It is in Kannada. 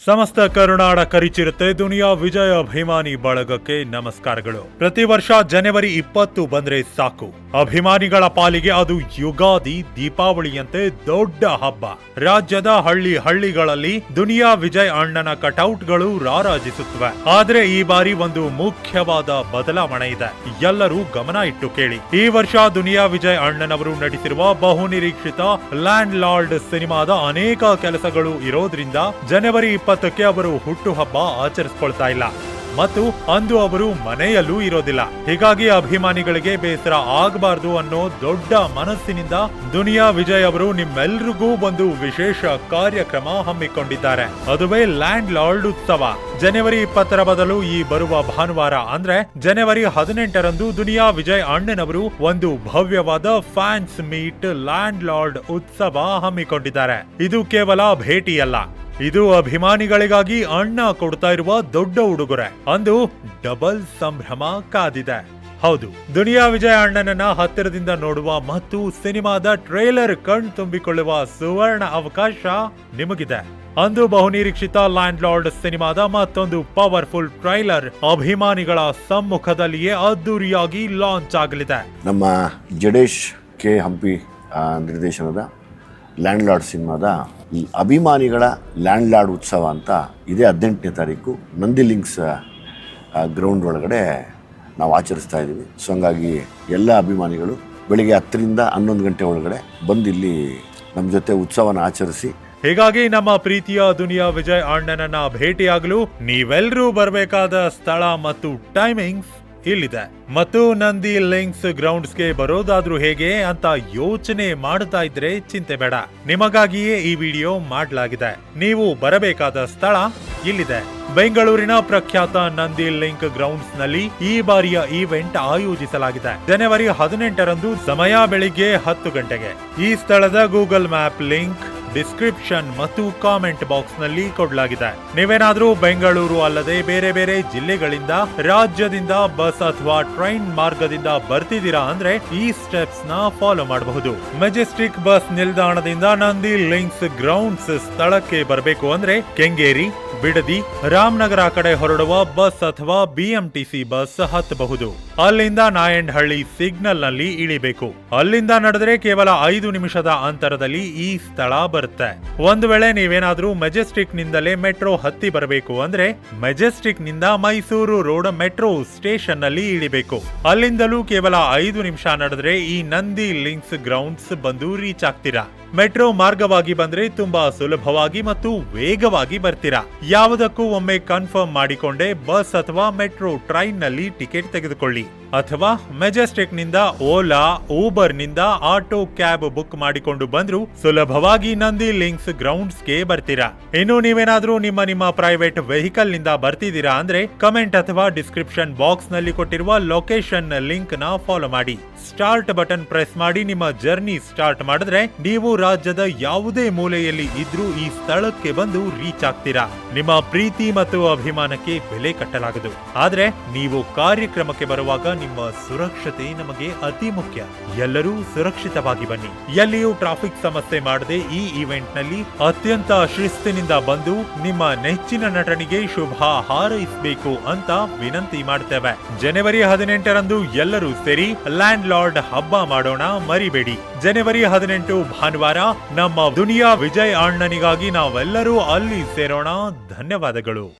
ಸಮಸ್ತ ಕರುನಾಡ ಕರಿಚಿರುತ್ತೆ ದುನಿಯಾ ವಿಜಯ ಅಭಿಮಾನಿ ಬಳಗಕ್ಕೆ ನಮಸ್ಕಾರಗಳು. ಪ್ರತಿ ವರ್ಷ ಜನವರಿ 20 ಬಂದ್ರೆ ಸಾಕು, ಅಭಿಮಾನಿಗಳ ಪಾಲಿಗೆ ಅದು ಯುಗಾದಿ ದೀಪಾವಳಿಯಂತೆ ದೊಡ್ಡ ಹಬ್ಬ. ರಾಜ್ಯದ ಹಳ್ಳಿಗಳಲ್ಲಿ ದುನಿಯಾ ವಿಜಯ್ ಅಣ್ಣನ ಕಟೌಟ್ಗಳು ರಾರಾಜಿಸುತ್ತವೆ. ಆದ್ರೆ ಈ ಬಾರಿ ಒಂದು ಮುಖ್ಯವಾದ ಬದಲಾವಣೆ ಇದೆ, ಎಲ್ಲರೂ ಗಮನ ಇಟ್ಟು ಕೇಳಿ. ಈ ವರ್ಷ ದುನಿಯಾ ವಿಜಯ್ ಅಣ್ಣನವರು ನಟಿಸಿರುವ ಬಹುನಿರೀಕ್ಷಿತ ಲ್ಯಾಂಡ್ ಲಾರ್ಡ್ ಸಿನಿಮಾದ ಅನೇಕ ಕೆಲಸಗಳು ಇರೋದ್ರಿಂದ ಜನವರಿ 20ಕ್ಕೆ ಅವರು ಹುಟ್ಟುಹಬ್ಬ ಆಚರಿಸಿಕೊಳ್ತಾ ಇಲ್ಲ ಮತ್ತು ಅಂದು ಅವರು ಮನೆಯಲ್ಲೂ ಇರೋದಿಲ್ಲ. ಹೀಗಾಗಿ ಅಭಿಮಾನಿಗಳಿಗೆ ಬೇಸರ ಆಗಬಾರದು ಅನ್ನೋ ದೊಡ್ಡ ಮನಸ್ಸಿನಿಂದ ದುನಿಯಾ ವಿಜಯ್ ಅವರು ನಿಮ್ಮೆಲ್ರಿಗೂ ಒಂದು ವಿಶೇಷ ಕಾರ್ಯಕ್ರಮ ಹಮ್ಮಿಕೊಂಡಿದ್ದಾರೆ. ಅದುವೇ ಲ್ಯಾಂಡ್ ಲಾರ್ಡ್ ಉತ್ಸವ. ಜನವರಿ 20ರ ಬದಲು ಈ ಬರುವ ಭಾನುವಾರ ಅಂದ್ರೆ ಜನವರಿ 18ರಂದು ದುನಿಯಾ ವಿಜಯ್ ಅಣ್ಣನವರು ಒಂದು ಭವ್ಯವಾದ ಫ್ಯಾನ್ಸ್ ಮೀಟ್ ಲ್ಯಾಂಡ್ ಲಾರ್ಡ್ ಉತ್ಸವ ಹಮ್ಮಿಕೊಂಡಿದ್ದಾರೆ. ಇದು ಕೇವಲ ಭೇಟಿಯಲ್ಲ, ಇದು ಅಭಿಮಾನಿಗಳಿಗಾಗಿ ಅಣ್ಣ ಕೊಡ್ತಾ ಇರುವ ದೊಡ್ಡ ಉಡುಗೊರೆ. ಅಂದು ಡಬಲ್ ಸಂಭ್ರಮ ಕಾದಿದೆ. ಹೌದು, ದುನಿಯಾ ವಿಜಯ್ ಅಣ್ಣನನ್ನ ಹತ್ತಿರದಿಂದ ನೋಡುವ ಮತ್ತು ಸಿನಿಮಾದ ಟ್ರೇಲರ್ ಕಣ್ ತುಂಬಿಕೊಳ್ಳುವ ಸುವರ್ಣ ಅವಕಾಶ ನಿಮಗಿದೆ. ಅಂದು ಬಹುನಿರೀಕ್ಷಿತ ಲ್ಯಾಂಡ್ ಲಾರ್ಡ್ ಸಿನಿಮಾದ ಮತ್ತೊಂದು ಪವರ್ಫುಲ್ ಟ್ರೈಲರ್ ಅಭಿಮಾನಿಗಳ ಸಮ್ಮುಖದಲ್ಲಿಯೇ ಅದ್ದೂರಿಯಾಗಿ ಲಾಂಚ್ ಆಗಲಿದೆ. ನಮ್ಮ ಜಡೇಶ್ ಕೆ ಹಂಪಿ ನಿರ್ದೇಶನದ ಲ್ಯಾಂಡ್ ಲಾರ್ಡ್ ಸಿನಿಮಾದ ಈ ಅಭಿಮಾನಿಗಳ ಲ್ಯಾಂಡ್ ಲಾರ್ಡ್ ಉತ್ಸವ ಅಂತ ಇದೇ 18ನೇ ತಾರೀಕು ನಂದಿ ಲಿಂಕ್ಸ್ ಗ್ರೌಂಡ್ ಒಳಗಡೆ ನಾವು ಆಚರಿಸ್ತಾ ಇದ್ದೀವಿ. ಸೊ ಹಂಗಾಗಿ ಎಲ್ಲ ಅಭಿಮಾನಿಗಳು ಬೆಳಿಗ್ಗೆ 10ರಿಂದ 11 ಗಂಟೆ ಒಳಗಡೆ ಬಂದಿಲ್ಲಿ ನಮ್ಮ ಜೊತೆ ಉತ್ಸವನ ಆಚರಿಸಿ. ಹೀಗಾಗಿ ನಮ್ಮ ಪ್ರೀತಿಯ ದುನಿಯಾ ವಿಜಯ್ ಅಣ್ಣನನ್ನ ಭೇಟಿಯಾಗಲು ನೀವೆಲ್ಲರೂ ಬರಬೇಕಾದ ಸ್ಥಳ ಮತ್ತು ಟೈಮಿಂಗ್ಸ್ ಇಲ್ಲಿದೆ. ಮತ್ತು ನಂದಿ ಲಿಂಕ್ಸ್ ಗ್ರೌಂಡ್ಸ್ಗೆ ಬರೋದಾದ್ರೂ ಹೇಗೆ ಅಂತ ಯೋಚನೆ ಮಾಡ್ತಾ ಇದ್ರೆ ಚಿಂತೆ ಬೇಡ, ನಿಮಗಾಗಿಯೇ ಈ ವಿಡಿಯೋ ಮಾಡಲಾಗಿದೆ. ನೀವು ಬರಬೇಕಾದ ಸ್ಥಳ ಇಲ್ಲಿದೆ. ಬೆಂಗಳೂರಿನ ಪ್ರಖ್ಯಾತ ನಂದಿ ಲಿಂಕ್ ಗ್ರೌಂಡ್ಸ್ ನಲ್ಲಿ ಈ ಬಾರಿಯ ಈವೆಂಟ್ ಆಯೋಜಿಸಲಾಗಿದೆ. ಜನವರಿ 18ರಂದು ಸಮಯ ಬೆಳಿಗ್ಗೆ 10 ಗಂಟೆಗೆ. ಈ ಸ್ಥಳದ ಗೂಗಲ್ ಮ್ಯಾಪ್ ಲಿಂಕ್ ಡಿಸ್ಕ್ರಿಪ್ಷನ್ ಮತ್ತು ಕಾಮೆಂಟ್ ಬಾಕ್ಸ್ ನಲ್ಲಿ ಕೊಡಲಾಗಿದೆ. ನೀವೇನಾದ್ರೂ ಬೆಂಗಳೂರು ಅಲ್ಲದೆ ಬೇರೆ ಬೇರೆ ಜಿಲ್ಲೆಗಳಿಂದ, ರಾಜ್ಯದಿಂದ ಬಸ್ ಅಥವಾ ಟ್ರೈನ್ ಮಾರ್ಗದಿಂದ ಬರ್ತಿದ್ದೀರಾ ಅಂದ್ರೆ ಈ ಸ್ಟೆಪ್ಸ್ ನ ಫಾಲೋ ಮಾಡಬಹುದು. ಮೆಜೆಸ್ಟಿಕ್ ಬಸ್ ನಿಲ್ದಾಣದಿಂದ ನಂದಿ ಲಿಂಕ್ಸ್ ಗ್ರೌಂಡ್ಸ್ ಸ್ಥಳಕ್ಕೆ ಬರಬೇಕು ಅಂದ್ರೆ ಕೆಂಗೇರಿ, ಬಿಡದಿ, ರಾಮನಗರ ಕಡೆ ಹೊರಡುವ ಬಸ್ ಅಥವಾ BMTC ಬಸ್ ಹತ್ತಬಹುದು. ಅಲ್ಲಿಂದ ನಾಯಂಡಹಳ್ಳಿ ಸಿಗ್ನಲ್ ನಲ್ಲಿ ಇಳಿಬೇಕು. ಅಲ್ಲಿಂದ ನಡೆದರೆ ಕೇವಲ 5 ನಿಮಿಷದ ಅಂತರದಲ್ಲಿ ಈ ಸ್ಥಳ ಬರುತ್ತೆ. ಒಂದು ವೇಳೆ ನೀವೇನಾದ್ರೂ ಮೆಜೆಸ್ಟಿಕ್ ನಿಂದಲೇ ಮೆಟ್ರೋ ಹತ್ತಿ ಬರಬೇಕು ಅಂದ್ರೆ ಮೆಜೆಸ್ಟಿಕ್ ನಿಂದ ಮೈಸೂರು ರೋಡ್ ಮೆಟ್ರೋ ಸ್ಟೇಷನ್ ನಲ್ಲಿ ಇಳಿಬೇಕು. ಅಲ್ಲಿಂದಲೂ ಕೇವಲ 5 ನಿಮಿಷ ನಡೆದ್ರೆ ಈ ನಂದಿ ಲಿಂಕ್ಸ್ ಗ್ರೌಂಡ್ಸ್ ಬಂದು ರೀಚ್ ಆಗ್ತೀರಾ. ಮೆಟ್ರೋ ಮಾರ್ಗವಾಗಿ ಬಂದ್ರೆ ತುಂಬಾ ಸುಲಭವಾಗಿ ಮತ್ತು ವೇಗವಾಗಿ ಬರ್ತೀರಾ. ಯಾವುದಕ್ಕೂ ಒಮ್ಮೆ ಕನ್ಫರ್ಮ್ ಮಾಡಿಕೊಂಡೆ ಬಸ್ ಅಥವಾ ಮೆಟ್ರೋ ಟ್ರೈನ್ ನಲ್ಲಿ ಟಿಕೆಟ್ ತೆಗೆದುಕೊಳ್ಳಿ. ಅಥವಾ ಮೆಜೆಸ್ಟಿಕ್ ನಿಂದ ಓಲಾ, ಊಬರ್ ನಿಂದ ಆಟೋ ಕ್ಯಾಬ್ ಬುಕ್ ಮಾಡಿಕೊಂಡು ಬಂದ್ರು ಸುಲಭವಾಗಿ ನಂದಿ ಲಿಂಕ್ಸ್ ಗ್ರೌಂಡ್ಸ್ ಗೆ ಬರ್ತೀರಾ. ಇನ್ನು ನೀವೇನಾದ್ರೂ ನಿಮ್ಮ ಪ್ರೈವೇಟ್ ವೆಹಿಕಲ್ ನಿಂದ ಬರ್ತಿದ್ದೀರಾ ಅಂದ್ರೆ ಕಮೆಂಟ್ ಅಥವಾ ಡಿಸ್ಕ್ರಿಪ್ಷನ್ ಬಾಕ್ಸ್ ನಲ್ಲಿ ಕೊಟ್ಟಿರುವ ಲೊಕೇಶನ್ ಲಿಂಕ್ ನ ಫಾಲೋ ಮಾಡಿ. ಸ್ಟಾರ್ಟ್ ಬಟನ್ ಪ್ರೆಸ್ ಮಾಡಿ ನಿಮ್ಮ ಜರ್ನಿ ಸ್ಟಾರ್ಟ್ ಮಾಡಿದ್ರೆ ನೀವು ರಾಜ್ಯದ ಯಾವುದೇ ಮೂಲೆಯಲ್ಲಿ ಇದ್ರೂ ಈ ಸ್ಥಳಕ್ಕೆ ಬಂದು ರೀಚ್ ಆಗ್ತೀರಾ. ನಿಮ್ಮ ಪ್ರೀತಿ ಮತ್ತು ಅಭಿಮಾನಕ್ಕೆ ಬೆಲೆ ಕಟ್ಟಲಾಗದು. ಆದ್ರೆ ನೀವು ಕಾರ್ಯಕ್ರಮಕ್ಕೆ ಬರುವಾಗ ನಿಮ್ಮ ಸುರಕ್ಷತೆ ನಮಗೆ ಅತಿ ಮುಖ್ಯ. ಎಲ್ಲರೂ ಸುರಕ್ಷಿತವಾಗಿ ಬನ್ನಿ. ಎಲ್ಲಿಯೂ ಟ್ರಾಫಿಕ್ ಸಮಸ್ಯೆ ಮಾಡದೆ ಈ ಇವೆಂಟ್ ನಲ್ಲಿ ಅತ್ಯಂತ ಶಿಸ್ತಿನಿಂದ ಬಂದು ನಿಮ್ಮ ನೆಚ್ಚಿನ ನಟನಿಗೆ ಶುಭ ಹಾರೈಸಬೇಕು ಅಂತ ವಿನಂತಿ ಮಾಡ್ತೇವೆ. ಜನವರಿ 18ರಂದು ಎಲ್ಲರೂ ಸೇರಿ ಲ್ಯಾಂಡ್ ಲಾರ್ಡ್ ಹಬ್ಬ ಮಾಡೋಣ, ಮರಿಬೇಡಿ. ಜನವರಿ 18 ಭಾನುವಾರ ನಮ್ಮ ದುನಿಯಾ ವಿಜಯ್ ಅಣ್ಣನಿಗಾಗಿ ನಾವೆಲ್ಲರೂ ಅಲ್ಲಿ ಸೇರೋಣ. ಧನ್ಯವಾದಗಳು.